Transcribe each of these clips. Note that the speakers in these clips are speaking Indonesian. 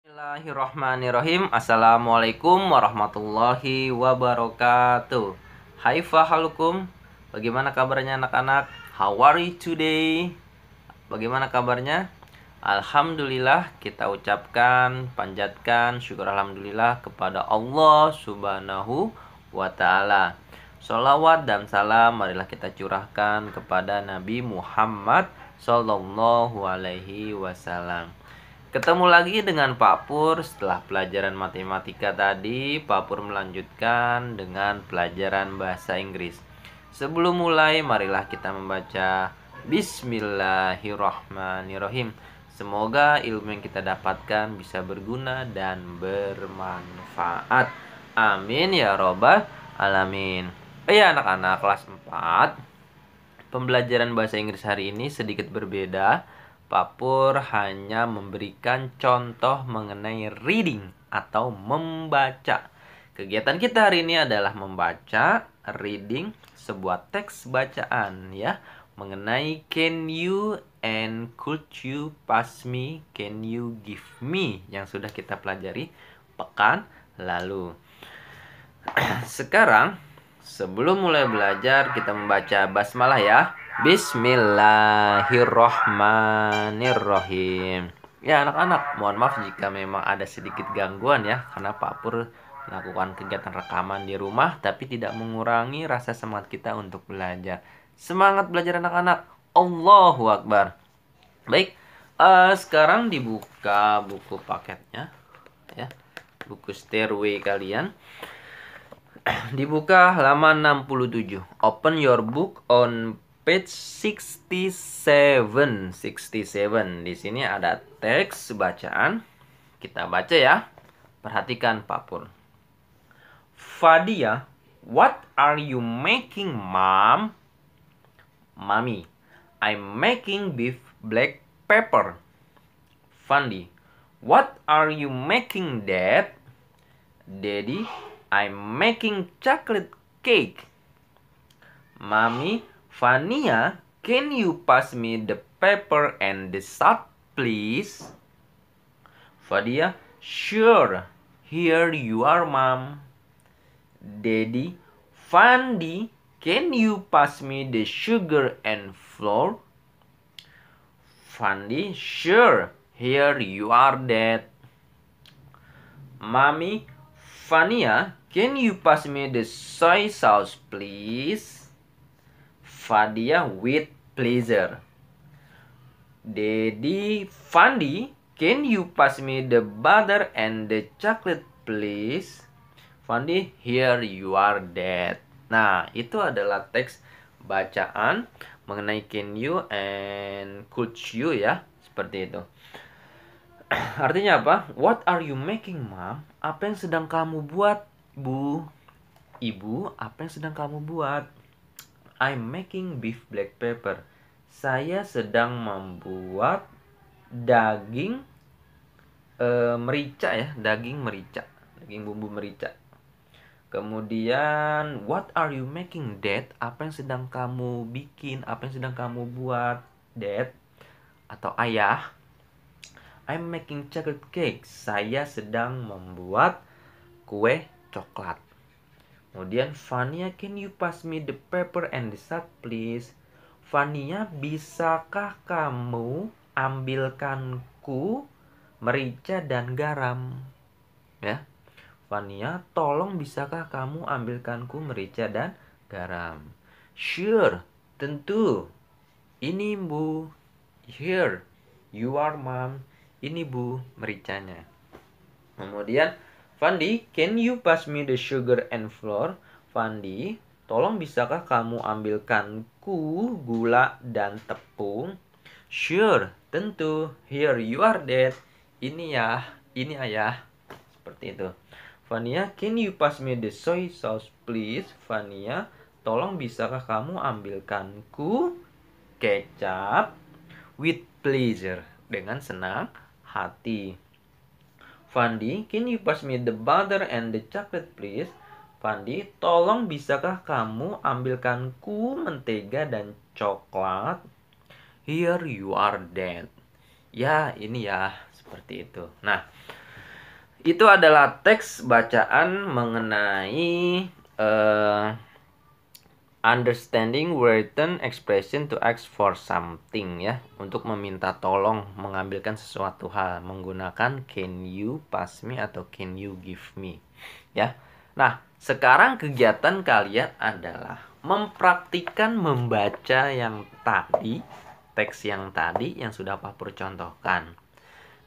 Bismillahirrahmanirrahim. Assalamualaikum warahmatullahi wabarakatuh. Hai fahalukum. Bagaimana kabarnya anak-anak? How are you today? Bagaimana kabarnya? Alhamdulillah, kita ucapkan, panjatkan syukur alhamdulillah kepada Allah Subhanahu wa taala. Sholawat dan salam marilah kita curahkan kepada Nabi Muhammad sallallahu alaihi wasallam. Ketemu lagi dengan Pak Pur setelah pelajaran matematika tadi. Pak Pur melanjutkan dengan pelajaran bahasa Inggris. Sebelum mulai, marilah kita membaca Bismillahirrahmanirrahim. Semoga ilmu yang kita dapatkan bisa berguna dan bermanfaat. Amin ya robbal alamin. Ya anak-anak kelas 4, pembelajaran bahasa Inggris hari ini sedikit berbeda. Pak Pur hanya memberikan contoh mengenai reading atau membaca. Kegiatan kita hari ini adalah membaca, reading, sebuah teks bacaan ya. Mengenai can you and could you pass me, can you give me, yang sudah kita pelajari pekan lalu. Sekarang sebelum mulai belajar kita membaca basmalah ya. Bismillahirrohmanirrohim. Ya anak-anak, mohon maaf jika memang ada sedikit gangguan ya, karena Pak Pur melakukan kegiatan rekaman di rumah, tapi tidak mengurangi rasa semangat kita untuk belajar. Semangat belajar anak-anak. Allahu Akbar. Baik, sekarang dibuka buku paketnya ya, buku stairway kalian. Dibuka halaman 67. Open your book on page 67. Di sini ada teks bacaan. Kita baca ya. Perhatikan Pak Pur. Fadia, what are you making, Mom? Mommy, I'm making beef black pepper. Fandi, what are you making, Dad? Daddy, I'm making chocolate cake. Mommy, Fania, can you pass me the pepper and the salt, please? Fadia, sure. Here you are, Mom. Daddy, Fandi, can you pass me the sugar and flour? Fandi, sure. Here you are, Dad. Mommy, Fania, can you pass me the soy sauce, please? Fadia, with pleasure. Daddy, Fandi, can you pass me the butter and the chocolate, please? Fandi, here you are, Dad. Nah, itu adalah teks bacaan mengenai can you and could you ya, seperti itu. Artinya apa? What are you making, Mom? Apa yang sedang kamu buat, Bu? Ibu, apa yang sedang kamu buat? I'm making beef black pepper. Saya sedang membuat daging merica ya, daging merica, daging bumbu merica. Kemudian, what are you making, Dad? Apa yang sedang kamu bikin? Apa yang sedang kamu buat, Dad? Atau ayah? I'm making chocolate cake. Saya sedang membuat kue coklat. Kemudian, Fania, can you pass me the pepper and the salt, please? Fania, bisakah kamu ambilkanku merica dan garam? Ya. Fania, tolong bisakah kamu ambilkanku merica dan garam? Sure, tentu. Ini, Bu. Here, you are, Mom. Ini, Bu, mericanya. Kemudian, Fandi, can you pass me the sugar and flour? Fandi, tolong bisakah kamu ambilkanku gula dan tepung? Sure, tentu. Here you are, Dad. Ini ya, ini ayah. Seperti itu. Fania, can you pass me the soy sauce, please? Fania, tolong bisakah kamu ambilkanku kecap with pleasure, dengan senang hati. Fandi, can you pass me the butter and the chocolate, please? Fandi, tolong bisakah kamu ambilkanku mentega dan coklat? Here you are, Dad. Ya, ini ya, seperti itu. Nah, Itu adalah teks bacaan mengenai understanding written expression to ask for something ya, untuk meminta tolong mengambilkan sesuatu hal menggunakan can you pass me atau can you give me ya. Nah, sekarang kegiatan kalian adalah mempraktikkan membaca yang tadi, teks yang tadi yang sudah Pak Pur contohkan.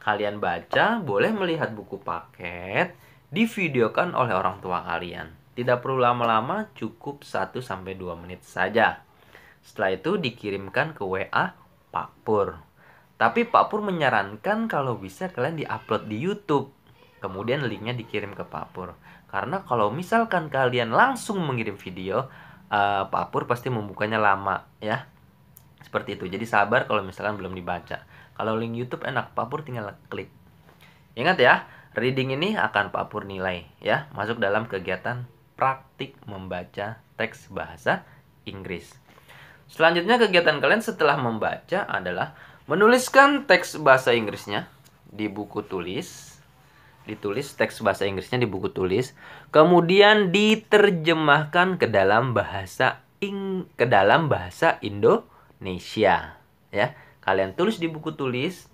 Kalian baca, boleh melihat buku paket, divideokan oleh orang tua kalian. Tidak perlu lama-lama, cukup 1-2 menit saja. Setelah itu dikirimkan ke WA Pak Pur. Tapi Pak Pur menyarankan kalau bisa kalian diupload di YouTube. Kemudian linknya dikirim ke Pak Pur. Karena kalau misalkan kalian langsung mengirim video, Pak Pur pasti membukanya lama ya. Seperti itu. Jadi sabar kalau misalkan belum dibaca. Kalau link YouTube enak, Pak Pur tinggal klik. Ingat ya, reading ini akan Pak Pur nilai ya, masuk dalam kegiatan praktik membaca teks bahasa Inggris. Selanjutnya kegiatan kalian setelah membaca adalah menuliskan teks bahasa Inggrisnya di buku tulis. Ditulis teks bahasa Inggrisnya di buku tulis, kemudian diterjemahkan ke dalam bahasa Indonesia ya. Kalian tulis di buku tulis,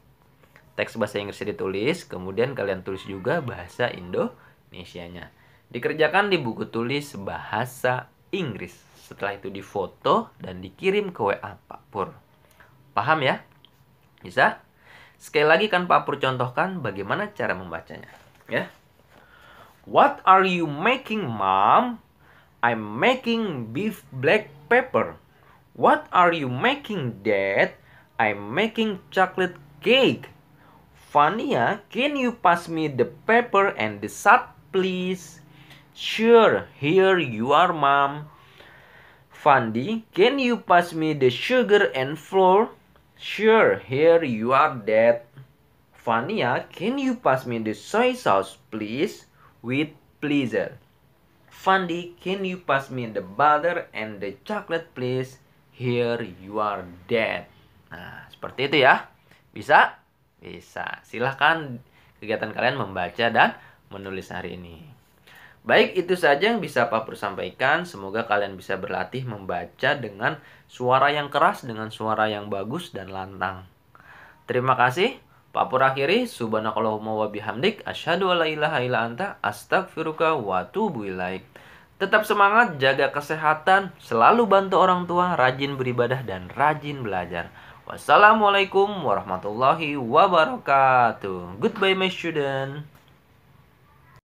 teks bahasa Inggrisnya ditulis, kemudian kalian tulis juga bahasa Indonesianya. Dikerjakan di buku tulis bahasa Inggris. Setelah itu difoto dan dikirim ke WA Pak Pur. Paham ya? Bisa? Sekali lagi kan Pak Pur contohkan bagaimana cara membacanya. Ya. What are you making, Mom? I'm making beef black pepper. What are you making, Dad? I'm making chocolate cake. Fania, can you pass me the pepper and the salt, please? Sure, here you are, Mom. Fandi, can you pass me the sugar and flour? Sure, here you are, Dad. Fania, can you pass me the soy sauce, please? With pleasure. Fandi, can you pass me the butter and the chocolate, please? Here you are, Dad. Nah, seperti itu ya. Bisa? Bisa. Silahkan kegiatan kalian membaca dan menulis hari ini. Baik, itu saja yang bisa Pak Pur sampaikan. Semoga kalian bisa berlatih membaca dengan suara yang keras, dengan suara yang bagus dan lantang. Terima kasih. Pak Pur akhiri. Subhanakallahumma wa bihamdik. Asyhadu alla ilaha illa anta. Astaghfiruka wa atubu ilaik. Tetap semangat, jaga kesehatan, selalu bantu orang tua, rajin beribadah dan rajin belajar. Wassalamualaikum warahmatullahi wabarakatuh. Goodbye my student.